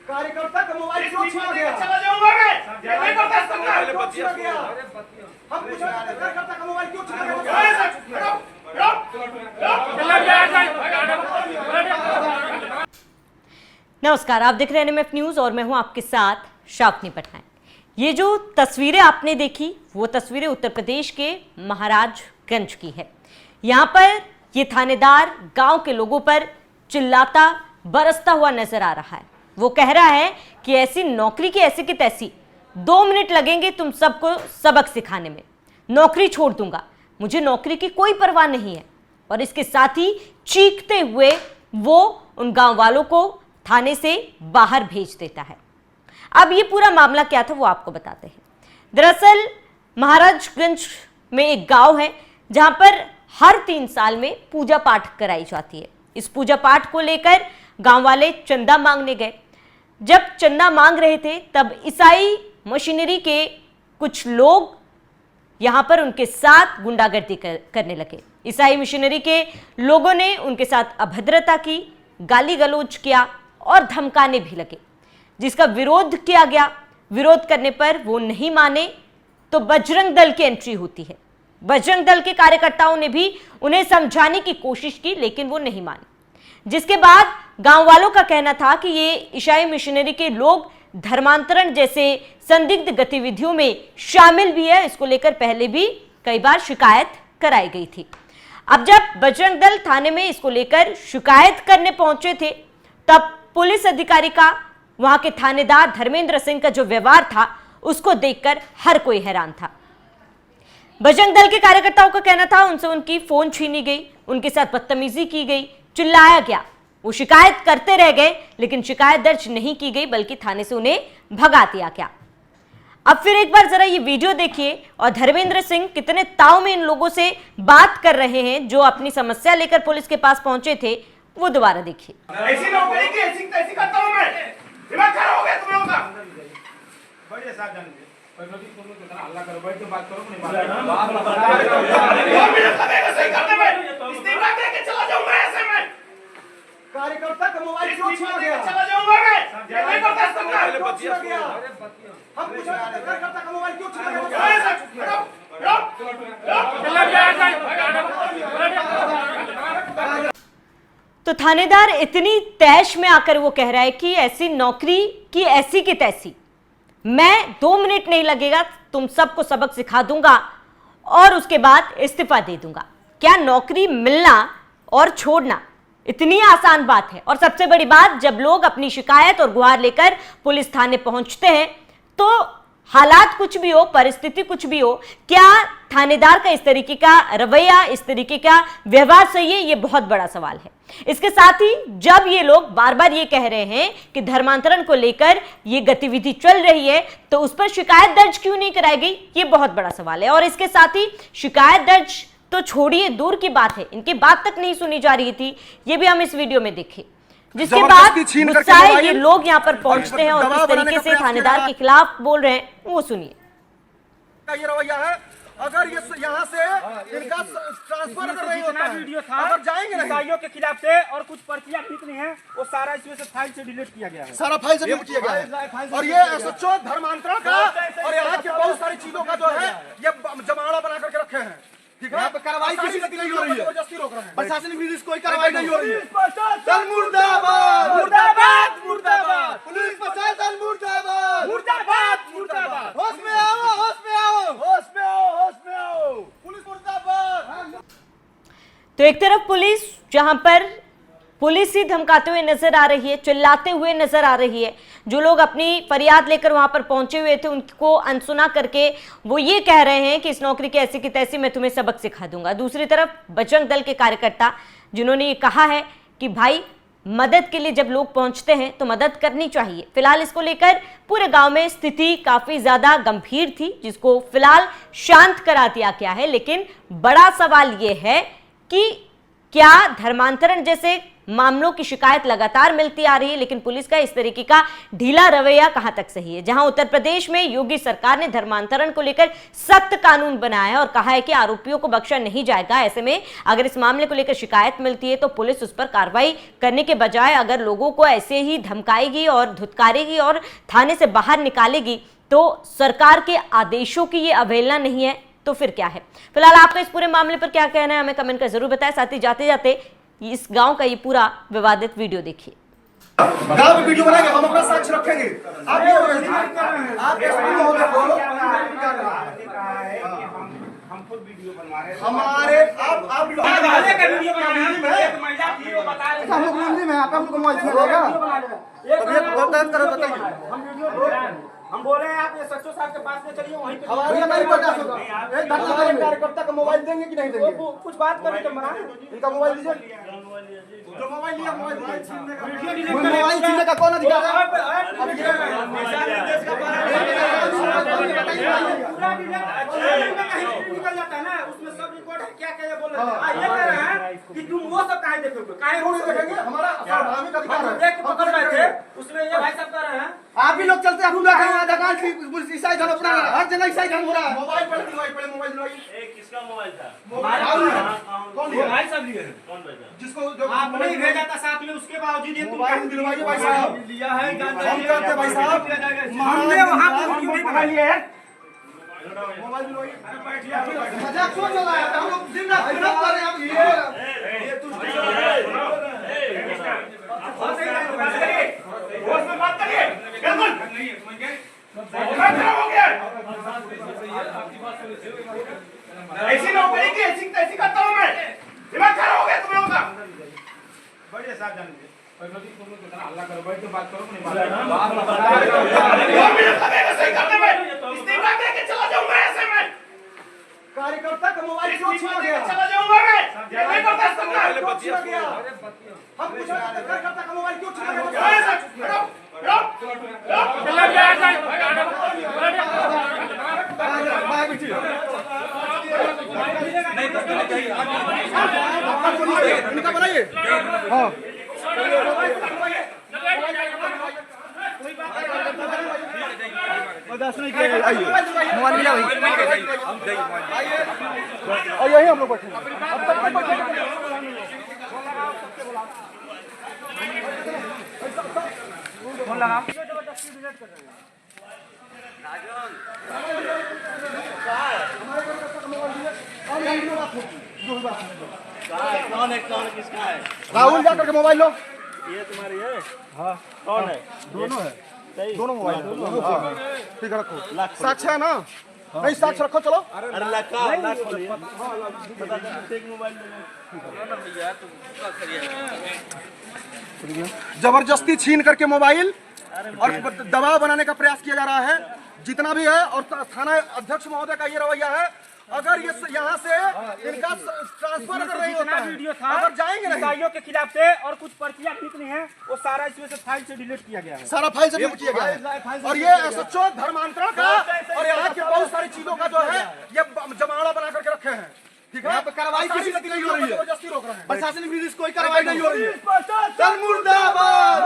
कार्यकर्ता का मोबाइल क्यों छीना गया? चला जाऊंगा मैं। नहीं करता सरकार क्यों छीना गया? हम पूछ रहे हैं कार्यकर्ता का मोबाइल क्यों छीना गया? नमस्कार, आप देख रहे हैं NMF न्यूज और मैं हूं आपके साथ शावनी पटनायक। ये जो तस्वीरें आपने देखी वो तस्वीरें उत्तर प्रदेश के महाराजगंज की है। यहाँ पर ये थानेदार गांव के लोगों पर चिल्लाता बरसता हुआ नजर आ रहा है। वो कह रहा है कि ऐसी नौकरी की ऐसी की तैसी, 2 मिनट लगेंगे तुम सबको सबक सिखाने में, नौकरी छोड़ दूंगा, मुझे नौकरी की कोई परवाह नहीं है। और इसके साथ ही चीखते हुए वो उन गांव वालों को थाने से बाहर भेज देता है। अब ये पूरा मामला क्या था वो आपको बताते हैं। दरअसल महाराजगंज में एक गांव है जहां पर हर 3 साल में पूजा पाठ कराई जाती है। इस पूजा पाठ को लेकर गांव वाले चंदा मांगने गए। जब चंदा मांग रहे थे तब ईसाई मशीनरी के कुछ लोग यहां पर उनके साथ गुंडागर्दी करने लगे। ईसाई मिशनरी के लोगों ने उनके साथ अभद्रता की, गाली गलौज किया और धमकाने भी लगे, जिसका विरोध किया गया। विरोध करने पर वो नहीं माने तो बजरंग दल की एंट्री होती है। बजरंग दल के कार्यकर्ताओं ने भी उन्हें समझाने की कोशिश की लेकिन वो नहीं माने, जिसके बाद गांव वालों का कहना था कि ये ईसाई मिशनरी के लोग धर्मांतरण जैसे संदिग्ध गतिविधियों में शामिल भी है। इसको लेकर पहले भी कई बार शिकायत कराई गई थी। अब जब बजरंग दल थाने में इसको लेकर शिकायत करने पहुंचे थे तब पुलिस अधिकारी का, वहां के थानेदार धर्मेंद्र सिंह का जो व्यवहार था उसको देखकर हर कोई हैरान था। बजरंग दल के कार्यकर्ताओं का कहना था उनसे उनकी फोन छीनी गई, उनके साथ बदतमीजी की गई, चिल्लाया गया। वो शिकायत करते रह गए लेकिन शिकायत दर्ज नहीं की गई बल्कि थाने से उन्हें भगा दिया गया। अब फिर एक बार जरा ये वीडियो देखिए और धर्मेंद्र सिंह कितने ताव में इन लोगों से बात कर रहे हैं जो अपनी समस्या लेकर पुलिस के पास पहुंचे थे, वो दोबारा देखिए। ऐसी नौकरी की ऐसी तैसी करता हूं मैं। दिमाग खराब हो गया तुम लोगों का। बढ़िया साहब जान के पर लोग तुम लोग कितना हल्ला करो, बैठ के बात करो, नहीं बात सही करने में इस्तीफा दे के चला जाऊंगा ऐसे में। कार्यकर्ता का मोबाइल क्यों छीना गया? चला जाऊंगा मैं। नहीं करता सरकार क्यों छीना गया? हम पूछ रहे हैं कार्यकर्ता का मोबाइल क्यों छीना गया? तो थानेदार इतनी तैश में आकर वो कह रहा है कि ऐसी नौकरी की ऐसी की तैसी, मैं 2 मिनट नहीं लगेगा तुम सबको सबक सिखा दूंगा और उसके बाद इस्तीफा दे दूंगा। क्या नौकरी मिलना और छोड़ना इतनी आसान बात है? और सबसे बड़ी बात, जब लोग अपनी शिकायत और गुहार लेकर पुलिस थाने पहुंचते हैं तो हालात कुछ भी हो, परिस्थिति कुछ भी हो, क्या थानेदार का इस तरीके का रवैया, इस तरीके का व्यवहार सही है? ये बहुत बड़ा सवाल है। इसके साथ ही जब ये लोग बार बार ये कह रहे हैं कि धर्मांतरण को लेकर ये गतिविधि चल रही है तो उस पर शिकायत दर्ज क्यों नहीं कराई गई? ये बहुत बड़ा सवाल है। और इसके साथ ही शिकायत दर्ज तो छोड़िए, दूर की बात है, इनकी बात तक नहीं सुनी जा रही थी। ये भी हम इस वीडियो में देखें, जिसके बाद गुस्साए ये लोग यहाँ पर पहुंचते हैं और किस तरीके से थानेदार के खिलाफ बोल रहे हैं वो सुनिए। ये रवैया है, अगर ये यहाँ से इनका ट्रांसफर अगर नहीं होता है, वीडियो था अगर जाएंगे ईसाइयों के खिलाफ से और कुछ पर्चियां निकली हैं, वो सारा इसमें से फाइल से डिलीट किया गया है। सारा फाइल से डिलीट किया गया है। और ये SHO धर्मांतरण का और यहाँ की बहुत सारी चीजों का जो है ये जमाना बना करके रखे हैं। ठीक है, कार्रवाई किसी की नहीं हो रही है, जबरदस्ती रोक रहे हैं। प्रशासनिक विधि से कोई कार्रवाई नहीं हो रही है। मुर्दाबाद मुर्दाबाद मुर्दाबाद, पुलिस प्रशासन मुर्दाबाद मुर्दाबाद मुर्दाबाद। होश में आओ, होश में आओ, होश में आओ, होश में आओ, पुलिस मुर्दाबाद। तो एक तरफ पुलिस, जहां पर पुलिस ही धमकाते हुए नजर आ रही है, चिल्लाते हुए नजर आ रही है। जो लोग अपनी फरियाद लेकर वहां पर पहुंचे हुए थे उनको अनसुना करके वो ये कह रहे हैं कि इस नौकरी की ऐसी की तैसी, मैं तुम्हें सबक सिखा दूंगा। दूसरी तरफ बजरंग दल के कार्यकर्ता जिन्होंने ये कहा है कि भाई मदद के लिए जब लोग पहुंचते हैं तो मदद करनी चाहिए। फिलहाल इसको लेकर पूरे गांव में स्थिति काफी ज्यादा गंभीर थी, जिसको फिलहाल शांत करा दिया गया है। लेकिन बड़ा सवाल यह है कि क्या धर्मांतरण जैसे मामलों की शिकायत लगातार मिलती आ रही है, लेकिन पुलिस का इस तरीके का ढीला रवैया कहां तक सही है। जहां उत्तर प्रदेश में योगी सरकार ने धर्मांतरण को लेकर सख्त कानून बनाया है और कहा है कि आरोपियों को बख्शा नहीं जाएगा। ऐसे में अगर इस मामले को लेकर शिकायत मिलती है तो पुलिस उस पर कार्रवाई करने के बजाय अगर लोगों को ऐसे ही धमकाएगी और धुतकारेगी और थाने से बाहर निकालेगी तो सरकार के आदेशों की ये अवहेलना नहीं है तो फिर क्या है। फिलहाल आपका इस पूरे मामले पर क्या कहना है हमें कमेंट कर जरूर बताएं। साथ ही जाते जाते इस गांव का ये पूरा विवादित वीडियो देखिए। गांव में वीडियो बनाएंगे, हम अपना साक्ष्य रखेंगे। आप ये आप हम खुद वीडियो बनवा रहे हैं। हमारे आप वीडियो बना रहे हैं। एक महिला थी वो बता रही थी हम लोग मुस्लिम हैं, आप हमको मोबाइल से लेगा तब ये बहुत तरह बताइए। हम वीडियो हम बोले हैं आप ये सच्चो साहब के पास में चलिए, वहीं पे हमारी नहीं बर्दाश्त होगा। एक धर्म कार्यकर्ता का मोबाइल देंगे कि नहीं देंगे? कुछ बात करें तो मना इनका मोबाइल दीजिए। जो मोबाइल लिया मोबाइल छीनने का कौन अधिकार है? निकल जाता है ना, उसमें सब रिकॉर्ड है। क्या क्या बोल रहे हैं? ये कह रहे हैं कि तुम वो सब काहे देखोगे, काहे नहीं देखेंगे? हमारा संवैधानिक अधिकार है। एक पकड़ बैठे उसमें ये भाई साहब कह रहे हैं आप भी लोग चलते हैं, ईसाई धर्म अपना हर जगह ईसाई धर्म हो रहा है। मोबाइल पहले मोबाइल दिलवाइए। किसका मोबाइल था? कौन लिया? भाई साहब लिए कौन भेजा? जिसको जो आपने ही भेजा था साथ में, उसके बावजूद ये मोबाइल दिलवाइए भाई साहब। लिया है हम करते हैं भाई साहब। हमने वहां पर क्यों नहीं पकड़ लिए है? मोबाइल दिलवाइए। मजाक क्यों चल रहा है? हम लोग दिन रात मेहनत कर रहे हैं। ये तू बात करिए बिल्कुल ऐसी नौकरी की ऐसी तैसी करता हूँ मैं। दिमाग खराब हो गया तुम लोगों का। बड़े साहब जान हल्ला करो, बैठ के बात करो। सही करने में इस्तीफा देके चला जाऊंगा ऐसे में। कार्यकर्ता का मोबाइल क्यों छीना गया? चला जाऊंगा मैं। ये नहीं बर्दाश्त करना। क्यों छीना गया? हम पूछ रहे हैं कार्यकर्ता का मोबाइल क्यों छीना गया? इनका बनाइए। हाँ बर्दाश्त नहीं किया। आइए मोबाइल मिला भाई। और यही हम लोग बैठे फोन लगा जबरदस्ती विजिट कर रहे हैं। कौन है कौन किसका है? राहुल जाकर के मोबाइल लो। ये तुम्हारी है? हाँ। कौन है? दोनों है, दोनों मोबाइल ठीक है रखो। साक्ष्य है ना? नहीं साक्ष्य रखो चलो। अरे लखा खोलिए। मोबाइल जबरदस्ती छीन करके मोबाइल और दबाव बनाने का प्रयास किया जा रहा है जितना भी है। और थाना अध्यक्ष महोदय का ये रवैया है, अगर ये यहाँ से इनका ट्रांसफर अगर नहीं होता वीडियो था अगर जाएंगे ना ईसाइयों के खिलाफ से और कुछ पर्चियां निकली हैं, वो सारा इसमें से फाइल से डिलीट किया गया है। सारा फाइल से डिलीट किया गया है। और ये एसएचओ धर्मांतरण का और यहाँ की बहुत सारी चीजों का जो है ये जमावड़ा बना करके रखे हैं। ठीक है, कार्रवाई किसी की नहीं हो रही है, जबरदस्ती रोक रहे हैं। प्रशासनिक विधि कोई कार्रवाई नहीं हो रही है। मुर्दाबाद।